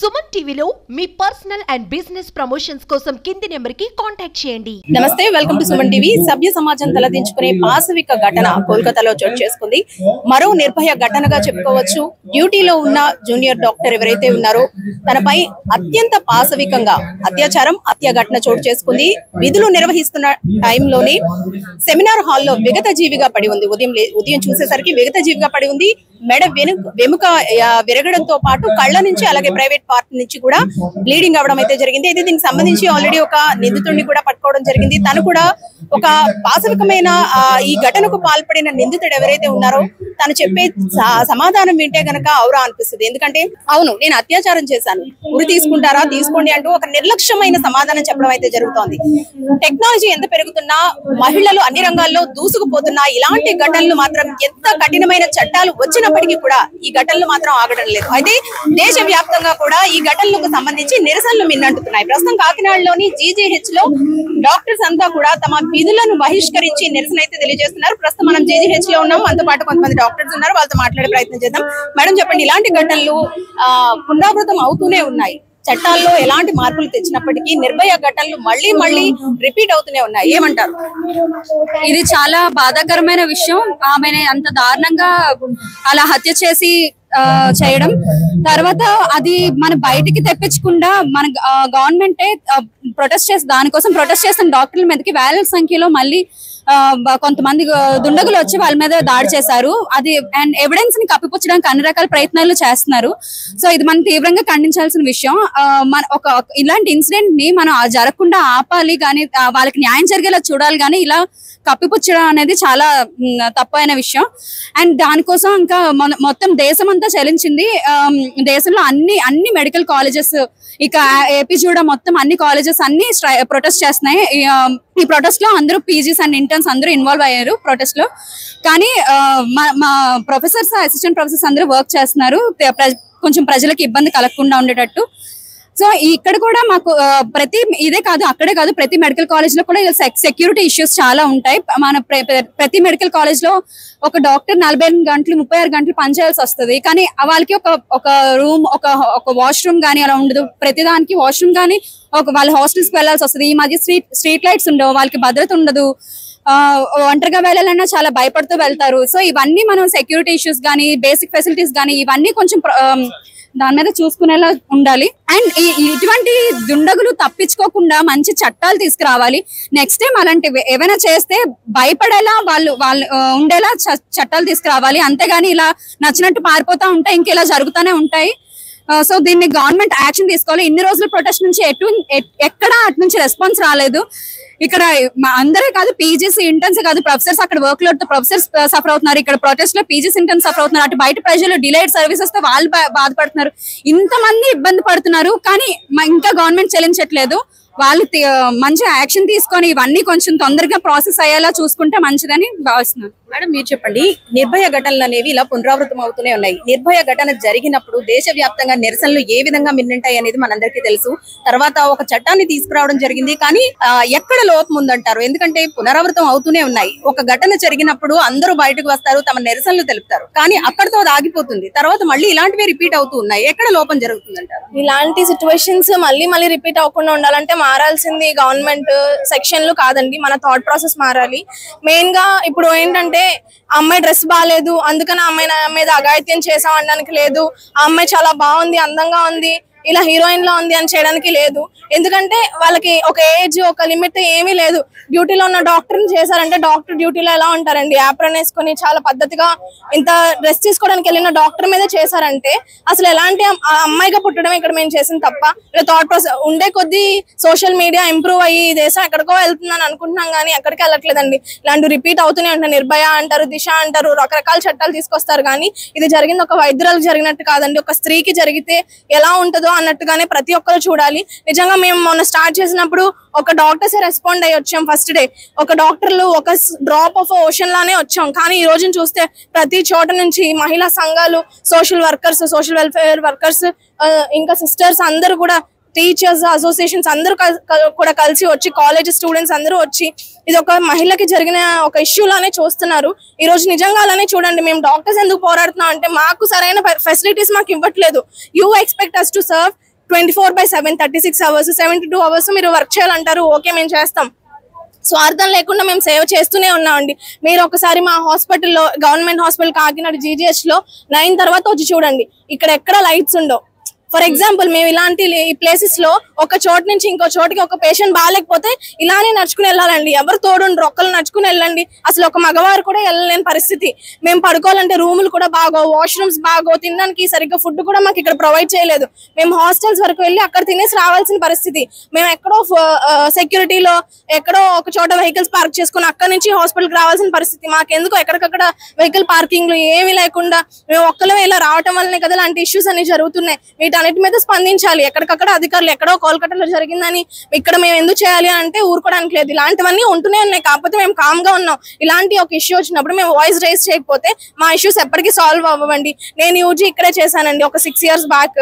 సుమన్ టీవీలో మీ personal and business promotions కోసం కింది నెంబర్కి కాంటాక్ట్ చేయండి. నమస్తే, వెల్కమ్ టు సుమన్ టీవీ. సభ్య సమాజం తలదించుకునే పాశవిక ఘటన కోల్కతాలో చోటు చేసుకుంది. మరో నిర్భయ ఘటనగా చెప్పుకోవచ్చు. డ్యూటీలో ఉన్న జూనియర్ డాక్టర్ ఎవరైతే ఉన్నారో తనపై అత్యంత పాశవికంగా అత్యాచారం, హత్య ఘటన చోటు చేసుకుంది. విధులు నిర్వహిస్తున్న టైంలోనే సెమినార్ హాల్లో విగత జీవిగా పడి ఉంది. ఉదయం చూసేసరికి విగత జీవిగా పడి ఉంది. మెడ వెముక విరగడంతో పాటు కళ్ళ నుంచి అలాగే ప్రైవేట్ పార్ట్ నుంచి కూడా బ్లీడింగ్ అవడం అయితే జరిగింది. అయితే దీనికి సంబంధించి ఆల్రెడీ ఒక నిందితుడిని కూడా పట్టుకోవడం జరిగింది. తను కూడా ఒక పాశవికమైన ఈ ఘటనకు పాల్పడిన నిందితుడు ఎవరైతే ఉన్నారో తను చెప్పే సమాధానం వింటే గనక ఔరా అనిపిస్తుంది. ఎందుకంటే అవును, నేను అత్యాచారం చేశాను, ఉరి తీసుకుంటారా తీసుకోండి అంటూ ఒక నిర్లక్ష్యమైన సమాధానం చెప్పడం అయితే జరుగుతోంది. టెక్నాలజీ ఎంత పెరుగుతున్నా, మహిళలు అన్ని రంగాల్లో దూసుకుపోతున్నా ఇలాంటి ఘటనలు మాత్రం ఎంత కఠినమైన చట్టాలు వచ్చినప్పటికీ కూడా ఈ ఘటనలు మాత్రం ఆగడం లేదు. అయితే దేశ వ్యాప్తంగా కూడా ఈ ఘటనలకు సంబంధించి నిరసనలు మిన్నంటున్నాయి. ప్రస్తుతం కాకినాడలోని జీజీహెచ్ లో డాక్టర్స్ అంతా కూడా తమ విధులను బహిష్కరించి నిరసన అయితే తెలియజేస్తున్నారు. ప్రస్తుతం మనం జీజీహెచ్ లో ఉన్నాం. మనతో పాటు కొంతమంది డాక్టర్స్ ఉన్నారు, వాళ్ళతో మాట్లాడే ప్రయత్నం చేద్దాం. మేడం చెప్పండి, ఇలాంటి ఘటనలు పునరావృతం అవుతూనే ఉన్నాయి. చట్టాల్లో ఎలాంటి మార్పులు తెచ్చినప్పటికీ నిర్భయ ఘటనలు మళ్ళీ రిపీట్ అవుతూనే ఉన్నాయి. ఏమంటారు? ఇది చాలా బాధాకరమైన విషయం. ఆమెని అంత దారుణంగా అలా హత్య చేసి చేయడం, తర్వాత అది మన బయటికి తెప్పించకుండా మన గవర్నమెంటే ప్రొటెస్ట్ చేసి దానికోసం ప్రొటెస్ట్ చేసిన డాక్టర్ల మీదకి వేల సంఖ్యలో మళ్ళీ కొంతమంది దుండగులు వచ్చి వాళ్ళ మీద దాడి చేశారు. అది అండ్ ఎవిడెన్స్ ని కప్పిపుచ్చడానికి అన్ని రకాల ప్రయత్నాలు చేస్తున్నారు. సో ఇది మనం తీవ్రంగా ఖండించాల్సిన విషయం. మన ఇలాంటి ఇన్సిడెంట్ ని మనం జరగకుండా ఆపాలి, కానీ వాళ్ళకి న్యాయం జరిగేలా చూడాలి. కానీ ఇలా కప్పిపుచ్చడం అనేది చాలా తప్పైన విషయం. అండ్ దానికోసం ఇంకా మొత్తం దేశం అంతా చలించింది. దేశంలో అన్ని మెడికల్ కాలేజెస్, ఇక ఏపీ కూడా మొత్తం అన్ని కాలేజెస్ అన్ని ప్రొటెస్ట్ చేస్తున్నాయి. ఈ ప్రొటెస్ట్ లో అందరూ పీజీస్ అండ్ ఇంటర్న్స్ అందరూ ఇన్వాల్వ్ అయ్యారు ప్రొటెస్ట్ లో. కానీ మా ప్రొఫెసర్స్, అసిస్టెంట్ ప్రొఫెసర్స్ అందరూ వర్క్ చేస్తున్నారు కొంచెం ప్రజలకు ఇబ్బంది కలగకుండా ఉండేటట్టు. సో ఇక్కడ కూడా మాకు ఇదే కాదు, అక్కడే కాదు, ప్రతి మెడికల్ కాలేజ్ లో కూడా సెక్యూరిటీ ఇష్యూస్ చాలా ఉంటాయి. మన ప్రతి మెడికల్ కాలేజ్ లో ఒక డాక్టర్ 48 గంటలు 36 గంటలు పనిచేయాల్సి వస్తుంది. కానీ వాళ్ళకి ఒక రూమ్, ఒక వాష్రూమ్ గానీ అలా ఉండదు. ప్రతిదానికి వాష్రూమ్ గానీ వాళ్ళ హాస్టల్స్ కి వెళ్లాల్సి వస్తుంది. ఈ మధ్య స్ట్రీట్ లైట్స్ ఉండవు, వాళ్ళకి భద్రత ఉండదు. ఒంటరిగా వెళ్ళాలన్నా చాలా భయపడుతూ వెళ్తారు. సో ఇవన్నీ మనం సెక్యూరిటీ ఇష్యూస్ గానీ, బేసిక్ ఫెసిలిటీస్ గానీ ఇవన్నీ కొంచెం దాని మీద చూసుకునేలా ఉండాలి. అండ్ ఇటువంటి దుండగులు తప్పించుకోకుండా మంచి చట్టాలు తీసుకురావాలి. నెక్స్ట్ టైం అలాంటివి ఏమైనా చేస్తే భయపడేలా వాళ్ళు ఉండేలా చట్టాలు తీసుకురావాలి. అంతేగాని ఇలా నచ్చినట్టు పారిపోతా ఉంటాయి, ఇంకెలా జరుగుతూనే ఉంటాయి. సో దీన్ని గవర్నమెంట్ యాక్షన్ తీసుకోవాలి. ఇన్ని రోజుల ప్రొటెస్ట్ నుంచి ఎక్కడ అటు నుంచి రెస్పాన్స్ రాలేదు. ఇక్కడ అందరే కాదు, పీజీస్ ఇంటర్న్స్ కాదు, ప్రొఫెసర్స్ అక్కడ వర్క్ లోడ్ తో ప్రొఫెసర్స్ సఫర్ అవుతున్నారు. ఇక్కడ ప్రొటెస్ట్ లో పీజీస్ ఇంటర్న్స్ సఫర్ అవుతున్నారు. అటు బయట ప్రజలు డిలేడ్ సర్వీసెస్ తో వాళ్ళు బాధపడుతున్నారు. ఇంతమంది ఇబ్బంది పడుతున్నారు, కానీ ఇంకా గవర్నమెంట్ చెల్లించట్లేదు. వాళ్ళు మంచి యాక్షన్ తీసుకొని ఇవన్నీ కొంచెం తొందరగా ప్రాసెస్ అయ్యేలా చూసుకుంటే మంచిదని భావిస్తున్నాను. మేడం మీరు చెప్పండి, నిర్భయ ఘటనలు అనేవి ఇలా పునరావృతం అవుతూనే ఉన్నాయి. నిర్భయ ఘటన జరిగినప్పుడు దేశవ్యాప్తంగా నిరసనలు ఏ విధంగా మిన్నంటాయి అనేది మనందరికీ తెలుసు. తర్వాత ఒక చట్టాన్ని తీసుకురావడం జరిగింది, కానీ ఎక్కడ లోపం ఉందంటారు? ఎందుకంటే పునరావృతం అవుతూనే ఉన్నాయి. ఒక ఘటన జరిగినప్పుడు అందరూ బయటకు వస్తారు, తమ నిరసనలు తెలుపుతారు, కానీ అక్కడతో అది ఆగిపోతుంది. తర్వాత మళ్ళీ ఇలాంటివి రిపీట్ అవుతూ ఉన్నాయి. ఎక్కడ లోపం జరుగుతుందంటారు? ఇలాంటి సిచ్యువేషన్స్ మళ్ళీ రిపీట్ అవ్వకుండా ఉండాలంటే మారాల్సింది గవర్నమెంట్ సెక్షన్లు కాదండి, మన థాట్ ప్రాసెస్ మారాలి. మెయిన్ గా ఇప్పుడు ఏంటంటే అమ్మాయి డ్రెస్ బాగాలేదు, అందుకని అమ్మాయి మీద అఘాయిత్యం చేసాం అనడానికి లేదు. ఆ అమ్మాయి చాలా బాగుంది, అందంగా ఉంది, ఇలా హీరోయిన్ లో ఉంది అని చేయడానికి లేదు. ఎందుకంటే వాళ్ళకి ఒక ఏజ్, ఒక లిమిట్ ఏమీ లేదు. డ్యూటీలో ఉన్న డాక్టర్ని చేశారంటే డాక్టర్ డ్యూటీలో ఎలా ఉంటారండి, యాప్రన్ వేసుకొని చాలా పద్ధతిగా ఇంత డ్రెస్ తీసుకోవడానికి వెళ్ళిన డాక్టర్ మీద చేశారంటే అసలు ఎలాంటి అమ్మాయిగా పుట్టడం ఇక్కడ మేము చేసింది తప్ప. ఇలా థాట్ ప్రాసెస్ ఉండే కొద్దీ సోషల్ మీడియా ఇంప్రూవ్ అయ్యి దేశం ఎక్కడికో వెళ్తుందని అనుకుంటున్నాం, కానీ ఎక్కడికి వెళ్ళట్లేదండి. ఇలాంటి రిపీట్ అవుతూనే ఉంటాయి. నిర్భయ అంటారు, దిశ అంటారు, రకరకాల చట్టాలు తీసుకొస్తారు, కానీ ఇది జరిగింది ఒక వైద్యురాలకు జరిగినట్టు కాదండి. ఒక స్త్రీకి జరిగితే ఎలా ఉంటుందో అన్నట్టుగానే ప్రతి ఒక్కరు చూడాలి. నిజంగా మేము మొన్న స్టార్ట్ చేసినప్పుడు ఒక డాక్టర్స్ రెస్పాండ్ అయ్యి వచ్చాం. ఫస్ట్ డే ఒక డాక్టర్లు ఒక డ్రాప్ ఆఫ్ ఓషన్ లానే వచ్చాం, కానీ ఈ రోజున చూస్తే ప్రతి చోట నుంచి మహిళా సంఘాలు, social workers, social welfare workers, ఇంకా సిస్టర్స్ అందరూ కూడా, టీచర్స్ అసోసియేషన్స్ అందరూ కూడా కలిసి వచ్చి, కాలేజ్ స్టూడెంట్స్ అందరూ వచ్చి ఇది ఒక మహిళకి జరిగిన ఒక ఇష్యూ లానే చూస్తున్నారు. ఈ రోజు నిజంగా అలానే చూడండి. మేము డాక్టర్స్ ఎందుకు పోరాడుతున్నాం అంటే మాకు సరైన ఫెసిలిటీస్ మాకు ఇవ్వట్లేదు. You expect us to serve, 24/7 36 hours 72 hours మీరు వర్క్ చేయాలంటారు. ఓకే, మేము చేస్తాం. స్వార్థం లేకుండా మేము సేవ చేస్తూనే ఉన్నామండి. మీరు ఒకసారి మా హాస్పిటల్లో, గవర్నమెంట్ హాస్పిటల్ కాకినాడ GGH లో 9 తర్వాత వచ్చి చూడండి, ఇక్కడ ఎక్కడ లైట్స్ ఉండవు. ఫర్ ఎగ్జాంపుల్, మేము ఇలాంటి ప్లేసెస్ లో ఒక చోటు నుంచి ఇంకో చోటికి ఒక పేషెంట్ బాగాలేకపోతే ఇలానే నడుచుకుని వెళ్ళాలండి. ఎవరు తోడుండ్రు, ఒక్కరు నడుచుకుని వెళ్ళండి. అసలు ఒక మగవారు కూడా వెళ్ళలేని పరిస్థితి. మేము పడుకోవాలంటే రూములు కూడా బాగో, వాష్రూమ్స్ బాగో, తినడానికి సరిగ్గా ఫుడ్ కూడా మాకు ఇక్కడ ప్రొవైడ్ చేయలేదు. మేము హాస్టల్స్ వరకు వెళ్ళి అక్కడ తినేసి రావాల్సిన పరిస్థితి. మేము ఎక్కడో సెక్యూరిటీలో ఎక్కడో ఒక చోట వెహికల్స్ పార్క్ చేసుకుని అక్కడ నుంచి హాస్పిటల్కి రావాల్సిన పరిస్థితి. మాకెందుకు ఎక్కడికక్కడ వెహికల్ పార్కింగ్లు ఏమీ లేకుండా మేము ఒక్కలమే ఇలా రావటం వల్లనే కదా ఇలాంటి ఇష్యూస్ అన్ని జరుగుతున్నాయి. వీటన్నిటి మీద స్పందించాలి. ఎక్కడికక్కడ అధికారులు ఎక్కడో కోల్కతాలో జరిగిందని ఇక్కడ మేము ఎందుకు చేయాలి అంటే ఊరుకోవడానికి లేదు. ఇలాంటివన్నీ ఉంటూనే ఉన్నాయి. కాకపోతే మేము కామ్ గా ఉన్నాం. ఇలాంటి ఒక ఇష్యూ వచ్చినప్పుడు మేము వాయిస్ రైజ్ చేయకపోతే మా ఇష్యూస్ ఎప్పటికీ సాల్వ్ అవ్వండి. నేను యూజీ ఇక్కడే చేశానండి ఒక 6 years బ్యాక్.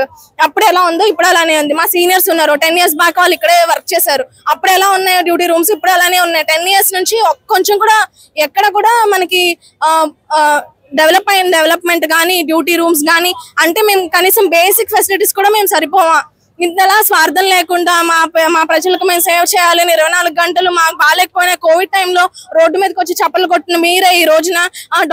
అప్పుడు ఎలా ఉందో ఇప్పుడు అలానే ఉంది. మా సీనియర్స్ ఉన్నారు 10 years బ్యాక్, వాళ్ళు ఇక్కడే వర్క్ చేశారు. అప్పుడు ఎలా ఉన్నాయో డ్యూటీ రూమ్స్ ఇప్పుడు అలానే ఉన్నాయి. 10 years నుంచి కొంచెం కూడా ఎక్కడ కూడా మనకి డెవలప్మెంట్ కానీ డ్యూటీ రూమ్స్ కానీ అంటే మేము కనీసం బేసిక్ ఫెసిలిటీస్ కూడా మేము సరిపోవా. ఇంతలా స్వార్థం లేకుండా మా ప్రజలకు మేము సేవ చేయాలని 24 గంటలు మాకు బాగాలేకపోయినా కోవిడ్ టైంలో రోడ్డు మీదకి వచ్చి చప్పలు కొట్టిన మీరే ఈ రోజున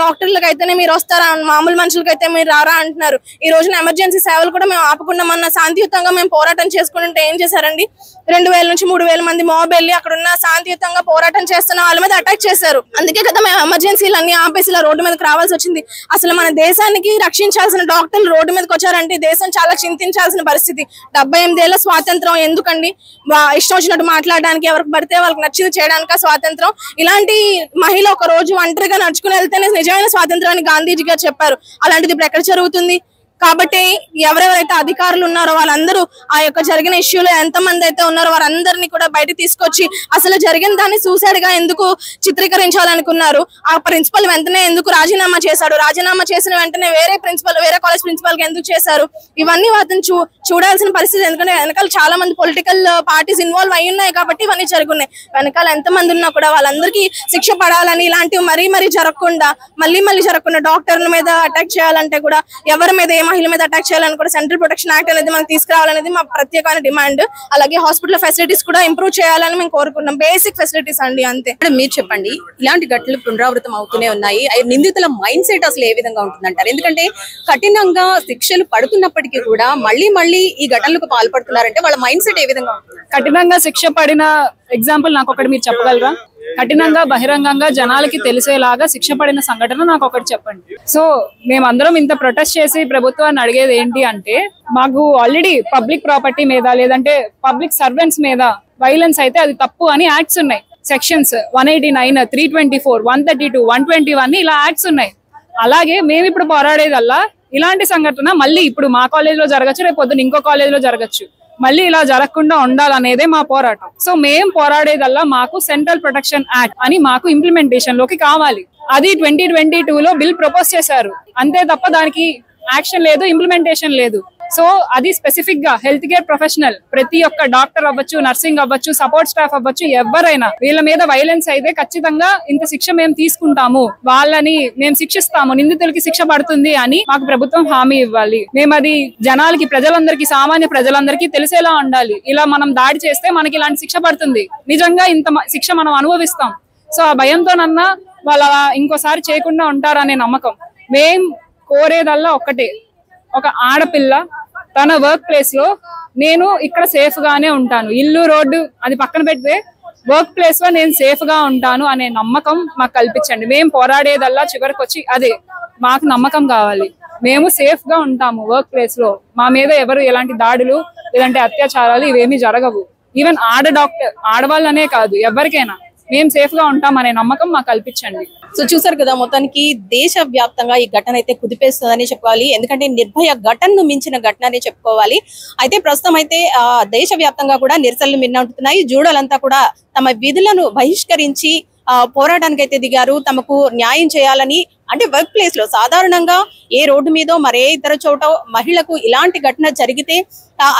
డాక్టర్లకు అయితేనే మీరు వస్తారా, మామూలు మనుషులకైతే మీరు రారా అంటున్నారు. ఈ రోజున ఎమర్జెన్సీ సేవలు కూడా మేము ఆపకుండా మొన్న శాంతియుతంగా మేము పోరాటం చేసుకుంటుంటే ఏం చేశారండి, 2000 నుంచి 3000 మంది మాబ్ వెళ్ళి అక్కడ ఉన్న శాంతియుతంగా పోరాటం చేస్తున్న వాళ్ళ మీద అటాక్ చేశారు. అందుకే కదా మేము ఎమర్జెన్సీలు అన్ని ఆపేసి ఇలా రోడ్డు మీదకి రావాల్సి వచ్చింది. అసలు మన దేశానికి రక్షించాల్సిన డాక్టర్లు రోడ్డు మీదకి వచ్చారంటే దేశం చాలా చింతించాల్సిన పరిస్థితి. 78 ఏళ్ల స్వాతంత్రం ఎందుకండి? ఇష్టం వచ్చినట్టు మాట్లాడడానికి, ఎవరికి పడితే వాళ్ళకి నచ్చింది చేయడానికి స్వాతంత్రం. ఇలాంటి మహిళ ఒక రోజు ఒంటరిగా నడుచుకుని వెళ్తేనే నిజమైన స్వాతంత్రం అని గాంధీజీ గారు చెప్పారు. అలాంటిది ఇప్పుడు ఎక్కడ జరుగుతుంది? కాబట్టి ఎవరెవరైతే అధికారులు ఉన్నారో వాళ్ళందరూ ఆ యొక్క జరిగిన ఇష్యూలో ఎంతమంది అయితే ఉన్నారో వారందరినీ కూడా బయట తీసుకొచ్చి అసలు జరిగిన దాన్ని సూసైడ్ గా ఎందుకు చిత్రీకరించాలనుకున్నారు, ఆ ప్రిన్సిపల్ వెంటనే ఎందుకు రాజీనామా చేశాడు, రాజీనామా చేసిన వెంటనే వేరే కాలేజ్ ప్రిన్సిపల్ కి ఎందుకు చేశారు, ఇవన్నీ వాటిని చూడాల్సిన పరిస్థితి. ఎందుకంటే వెనకాల చాలా మంది పొలిటికల్ పార్టీస్ ఇన్వాల్వ్ అయి ఉన్నాయి కాబట్టి ఇవన్నీ జరుగున్నాయి. వెనకాల ఎంతమంది ఉన్నా కూడా వాళ్ళందరికీ శిక్ష పడాలని, ఇలాంటివి మరీ జరగకుండా మళ్ళీ జరగకుండా డాక్టర్ల మీద అటాక్ చేయాలంటే కూడా ఎవరి మీద మహిళ మీద అటాక్ చేయాలని కూడా సెంట్రల్ ప్రొటెక్షన్ యాక్ట్ అనేది మనకు తీసుకురావాలనేది మా ప్రత్యేకమైన డిమాండ్. అలాగే హాస్పిటల్ ఫెసిలిటీస్ కూడా ఇంప్రూవ్ చేయాలని మేము కోరుకుంటున్నాం. బేసిక్ ఫెసిలిటీస్ అండి, అంతే. మీరు చెప్పండి, ఇలాంటి ఘటనలు పునరావృతం అవుతూనే ఉన్నాయి. నిందితుల మైండ్ సెట్ అసలు ఏ విధంగా ఉంటుందంటారు? ఎందుకంటే కఠినంగా శిక్షలు పడుతున్నప్పటికీ కూడా మళ్ళీ ఈ ఘటనలకు పాల్పడుతున్నారంటే వాళ్ళ మైండ్ సెట్ ఏ విధంగా ఉంటుంది? కఠినంగా శిక్ష పడిన ఎగ్జాంపుల్ నాకు ఒకటి మీరు చెప్పగలరా? కఠినంగా బహిరంగంగా జనాలకి తెలిసేలాగా శిక్ష పడిన సంఘటన నాకు ఒకటి చెప్పండి. సో మేమందరం ఇంత ప్రొటెస్ట్ చేసి ప్రభుత్వాన్ని అడిగేది ఏంటి అంటే, మాకు ఆల్రెడీ పబ్లిక్ ప్రాపర్టీ మీద లేదంటే పబ్లిక్ సర్వెంట్స్ మీద వైలెన్స్ అయితే అది తప్పు అని యాక్ట్స్ ఉన్నాయి. సెక్షన్స్ 189, 324, 132, 121 ఇలా యాక్ట్స్ ఉన్నాయి. అలాగే మేము ఇప్పుడు పోరాడేదల్లా ఇలాంటి సంఘటన మళ్ళీ ఇప్పుడు మా కాలేజ్ లో జరగచ్చు, రేపు పొద్దున ఇంకో కాలేజ్ లో జరగచ్చు, మళ్ళీ ఇలా జరగకుండా ఉండాలనేదే మా పోరాటం. సో మేము పోరాడేదల్లా మాకు సెంట్రల్ ప్రొటెక్షన్ యాక్ట్ అని మాకు ఇంప్లిమెంటేషన్ లోకి కావాలి. అది 2022లో బిల్ ప్రపోజ్ చేశారు, అంతే తప్ప దానికి యాక్షన్ లేదు, ఇంప్లిమెంటేషన్ లేదు. సో అది స్పెసిఫిక్ గా హెల్త్ కేర్ ప్రొఫెషనల్ ప్రతి ఒక్క డాక్టర్ అవ్వచ్చు, నర్సింగ్ అవ్వచ్చు, సపోర్ట్ స్టాఫ్ అవ్వచ్చు, ఎవరైనా వీళ్ళ మీద వైలెన్స్ అయితే ఖచ్చితంగా ఇంత శిక్ష మేము తీసుకుంటాము, వాళ్ళని మేము శిక్షిస్తాము, నిందితులకి శిక్ష పడుతుంది అని మాకు ప్రభుత్వం హామీ ఇవ్వాలి. మేము అది జనాలకి, ప్రజలందరికీ, సామాన్య ప్రజలందరికీ తెలిసేలా ఉండాలి. ఇలా మనం దాడి చేస్తే మనకి ఇలాంటి శిక్ష పడుతుంది, నిజంగా ఇంత శిక్ష మనం అనుభవిస్తాం. సో ఆ భయంతోనన్నా వాళ్ళ ఇంకోసారి చేయకుండా ఉంటారనే నమ్మకం. మేం కోరేదల్లా ఒక్కటే, ఒక ఆడపిల్ల తన వర్క్ ప్లేస్ లో నేను ఇక్కడ సేఫ్ గానే ఉంటాను, ఇల్లు రోడ్డు అది పక్కన పెడితే వర్క్ ప్లేస్ లో నేను సేఫ్ గా ఉంటాను అనే నమ్మకం మాకు కల్పించండి. మేము పోరాడేదల్లా చివరికి వచ్చి అదే, మాకు నమ్మకం కావాలి, మేము సేఫ్ గా ఉంటాము వర్క్ ప్లేస్ లో, మా మీద ఎవరు ఎలాంటి దాడులు లేదంటే అత్యాచారాలు ఇవేమీ జరగవు. ఈవెన్ ఆడవాళ్ళనే కాదు ఎవరికైనా మేము సేఫ్ గా ఉంటాం అనే నమ్మకం మాకు కల్పించండి. సో చూసారు కదా, మొత్తానికి దేశ వ్యాప్తంగా ఈ ఘటన అయితే కుదిపేస్తుందని చెప్పాలి. ఎందుకంటే నిర్భయ ఘటనను మించిన ఘటన అని చెప్పుకోవాలి. అయితే ప్రస్తుతం అయితే దేశ వ్యాప్తంగా కూడా నిరసనలు మిన్నంటున్నాయి. జూడలంతా కూడా తమ విధులను బహిష్కరించి పోరాటానికి అయితే దిగారు. తమకు న్యాయం చేయాలని అంటే వర్క్ ప్లేస్ లో సాధారణంగా ఏ రోడ్డు మీదో మరే ఇతర చోట మహిళకు ఇలాంటి ఘటన జరిగితే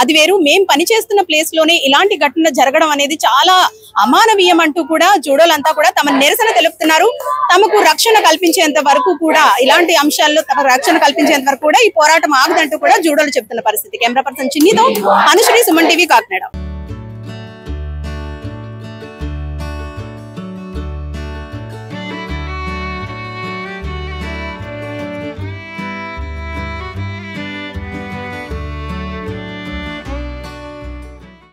అది వేరు, మేం పనిచేస్తున్న ప్లేస్ లోనే ఇలాంటి ఘటన జరగడం అనేది చాలా అమానవీయం అంటూ కూడా జూడోలంతా కూడా తమ నిరసన తెలుపుతున్నారు. తమకు రక్షణ కల్పించేంత వరకు కూడా ఇలాంటి అంశాల్లో తమ రక్షణ కల్పించేంత వరకు కూడా ఈ పోరాటం ఆగదంటూ కూడా జూడోలు చెప్తున్న పరిస్థితి. కెమెరా పర్సన్ చిన్నితో అనుశ్రీ, సుమన్ టీవీ, కాకినాడ.